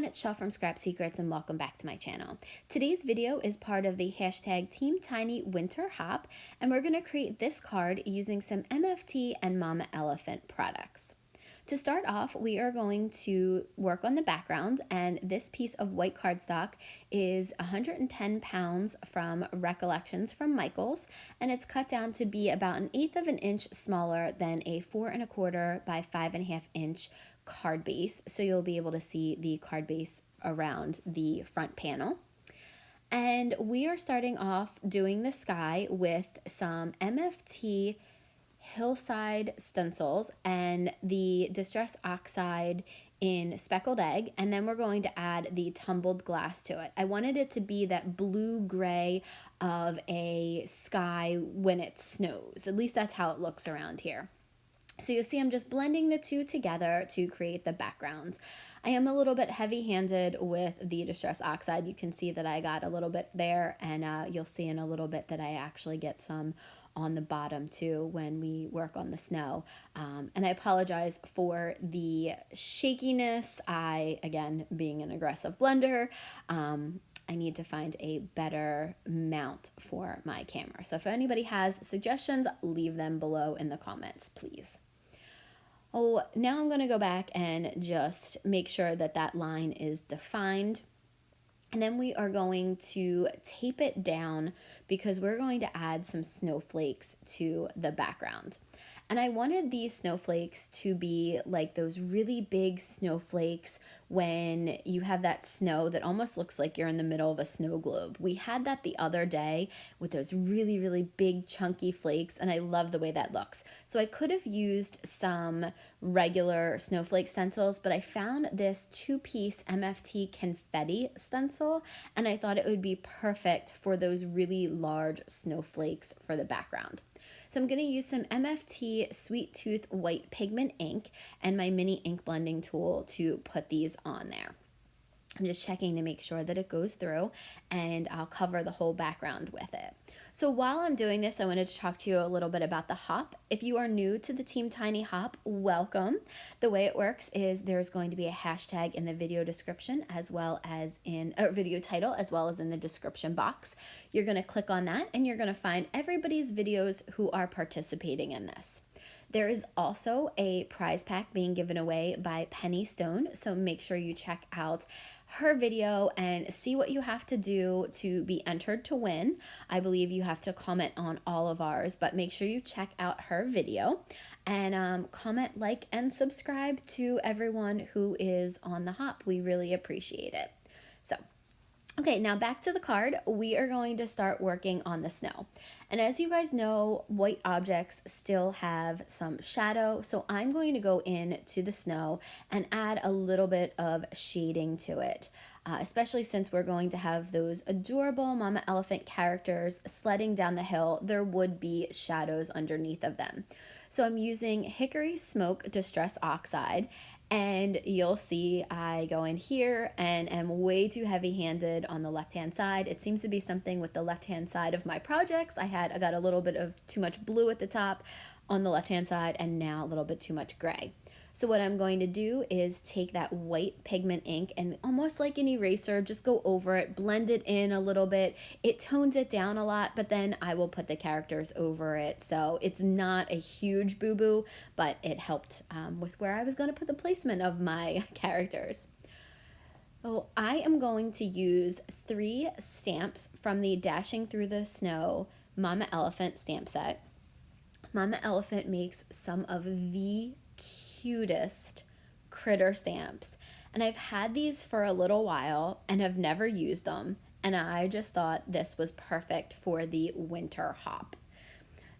everyone, it's Shell from Scrap Secrets and welcome back to my channel. Today's video is part of the hashtag Team Tiny Winter Hop, and we're going to create this card using some MFT and Mama Elephant products. To start off, we are going to work on the background, and this piece of white cardstock is 110 pounds from Recollections from Michaels, and it's cut down to be about 1/8 of an inch smaller than a 4 1/4 by 5 1/2 inch card base. So you'll be able to see the card base around the front panel. And we are starting off doing the sky with some MFT hillside stencils and the Distress Oxide in Speckled Egg, and then we're going to add the tumbled glass to it. I wanted it to be that blue-gray of a sky when it snows. At least that's how it looks around here. So you'll see I'm just blending the two together to create the backgrounds. I am a little bit heavy-handed with the Distress Oxide. You can see that I got a little bit there, and you'll see in a little bit that I actually get some on the bottom too when we work on the snow. And I apologize for the shakiness. Again, being an aggressive blender, I need to find a better mount for my camera. So if anybody has suggestions, leave them below in the comments, please. Oh, now I'm going to go back and just make sure that that line is defined. And then we are going to tape it down because we're going to add some snowflakes to the background. And I wanted these snowflakes to be like those really big snowflakes when you have that snow that almost looks like you're in the middle of a snow globe. We had that the other day with those really, really big chunky flakes, and I love the way that looks. So I could have used some regular snowflake stencils, but I found this 2-piece MFT confetti stencil, and I thought it would be perfect for those really large snowflakes for the background. So I'm going to use some MFT Sweet Tooth White Pigment ink and my mini ink blending tool to put these on there. I'm just checking to make sure that it goes through, and I'll cover the whole background with it. So while I'm doing this, I wanted to talk to you a little bit about the hop. If you are new to the Team Tiny Hop, welcome. The way it works is there's going to be a hashtag in the video description as well as in a video title as well as in the description box. You're going to click on that and you're going to find everybody's videos who are participating in this. There is also a prize pack being given away by Pennie Stone, so make sure you check out her video and see what you have to do to be entered to win. I believe you have to comment on all of ours, but make sure you check out her video and comment, like, and subscribe to everyone who is on the hop. We really appreciate it. So, okay, now back to the card. We are going to start working on the snow. And as you guys know, white objects still have some shadow, so I'm going to go into the snow and add a little bit of shading to it, especially since we're going to have those adorable Mama Elephant characters sledding down the hill. There would be shadows underneath of them. So I'm using Hickory Smoke Distress Oxide, and you'll see I go in here and am way too heavy-handed on the left-hand side. It seems to be something with the left-hand side of my projects. I got a little bit of too much blue at the top on the left-hand side and now a little bit too much gray. So what I'm going to do is take that white pigment ink and almost like an eraser, just go over it, blend it in a little bit. It tones it down a lot, but then I will put the characters over it. So it's not a huge boo-boo, but it helped with where I was going to put the placement of my characters. So I am going to use 3 stamps from the Dashing Through the Snow Mama Elephant stamp set. Mama Elephant makes some of the cutest critter stamps, and I've had these for a little while and have never used them, and I just thought this was perfect for the winter hop.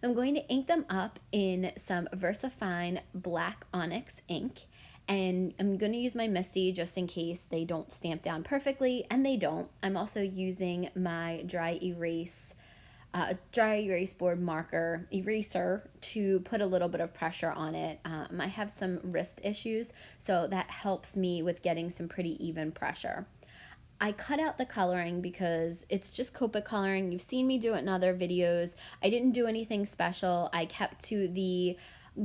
I'm going to ink them up in some VersaFine Black Onyx ink, and I'm going to use my Misty just in case they don't stamp down perfectly, and they don't. I'm also using my dry erase board marker eraser to put a little bit of pressure on it. I have some wrist issues, so that helps me with getting some pretty even pressure. I cut out the coloring because it's just Copic coloring. You've seen me do it in other videos. I didn't do anything special. I kept to the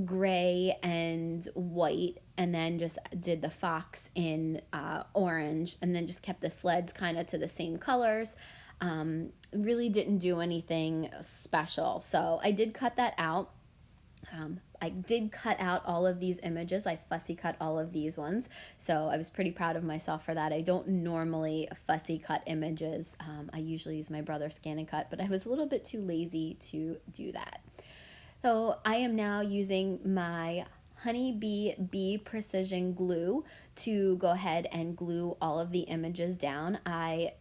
gray and white, and then just did the fox in orange, and then just kept the sleds kind of to the same colors. Really didn't do anything special. So I did cut that out. I did cut out all of these images. I fussy cut all of these ones. So I was pretty proud of myself for that. I don't normally fussy cut images. I usually use my brother's scan and cut, but I was a little bit too lazy to do that. So I am now using my Honeybee Bee Precision Glue to go ahead and glue all of the images down. I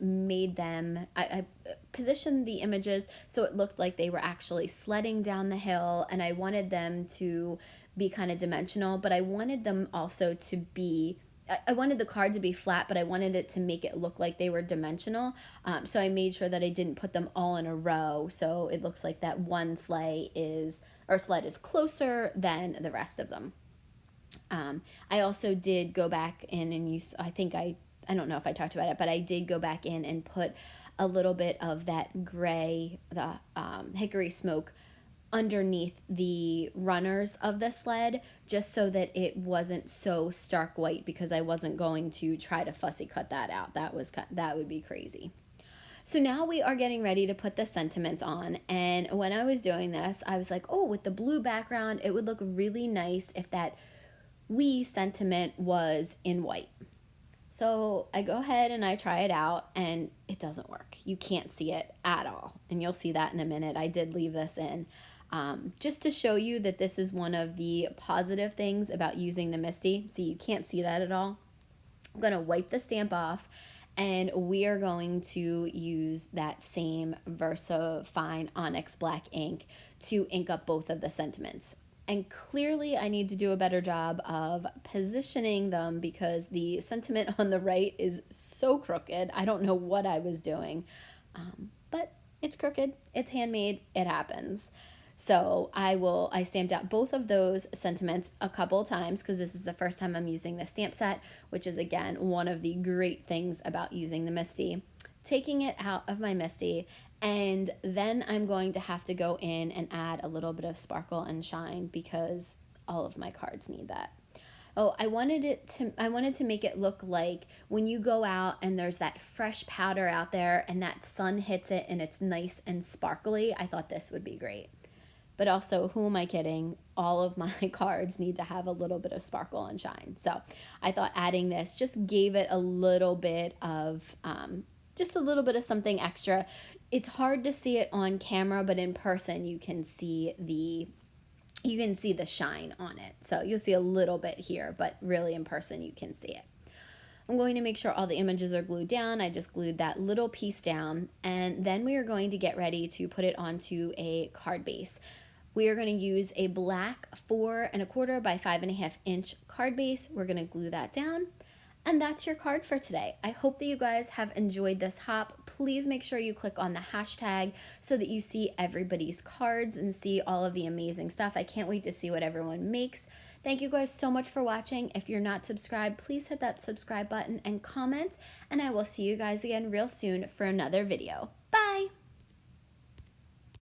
positioned the images so it looked like they were actually sledding down the hill, and I wanted them to be kind of dimensional, but I wanted them also to be I wanted the card to be flat, but I wanted it to make it look like they were dimensional. So I made sure that I didn't put them all in a row, so it looks like that one sled is closer than the rest of them. I also did go back in and use, I don't know if I talked about it, but I did go back in and put a little bit of that gray, the hickory smoke underneath the runners of the sled, just so that it wasn't so stark white, because I wasn't going to try to fussy cut that out. That would be crazy. So now we are getting ready to put the sentiments on, and when I was doing this, I was like, oh, with the blue background, it would look really nice if that we sentiment was in white. So I go ahead and I try it out, and it doesn't work. You can't see it at all, and you'll see that in a minute. I did leave this in just to show you that this is one of the positive things about using the Misty. See, you can't see that at all. I'm going to wipe the stamp off, and we are going to use that same VersaFine Onyx Black ink to ink up both of the sentiments. And clearly I need to do a better job of positioning them, because the sentiment on the right is so crooked. I don't know what I was doing, but it's crooked. It's handmade. It happens. So I stamped out both of those sentiments a couple times, because this is the first time I'm using the stamp set, which is, again, one of the great things about using the Misty. Taking it out of my Misty, and then I'm going to have to go in and add a little bit of sparkle and shine, because all of my cards need that. Oh, I wanted to make it look like when you go out and there's that fresh powder out there and that sun hits it and it's nice and sparkly. I thought this would be great. But also, who am I kidding? All of my cards need to have a little bit of sparkle and shine. So I thought adding this just gave it a little bit of something extra. It's hard to see it on camera, but in person you can see the shine on it. So you'll see a little bit here, but really in person you can see it. I'm going to make sure all the images are glued down. I just glued that little piece down, and then we are going to get ready to put it onto a card base. We are going to use a black 4 1/4 by 5 1/2 inch card base. We're going to glue that down. And that's your card for today. I hope that you guys have enjoyed this hop. Please make sure you click on the hashtag so that you see everybody's cards and see all of the amazing stuff. I can't wait to see what everyone makes. Thank you guys so much for watching. If you're not subscribed, please hit that subscribe button and comment, and I will see you guys again real soon for another video.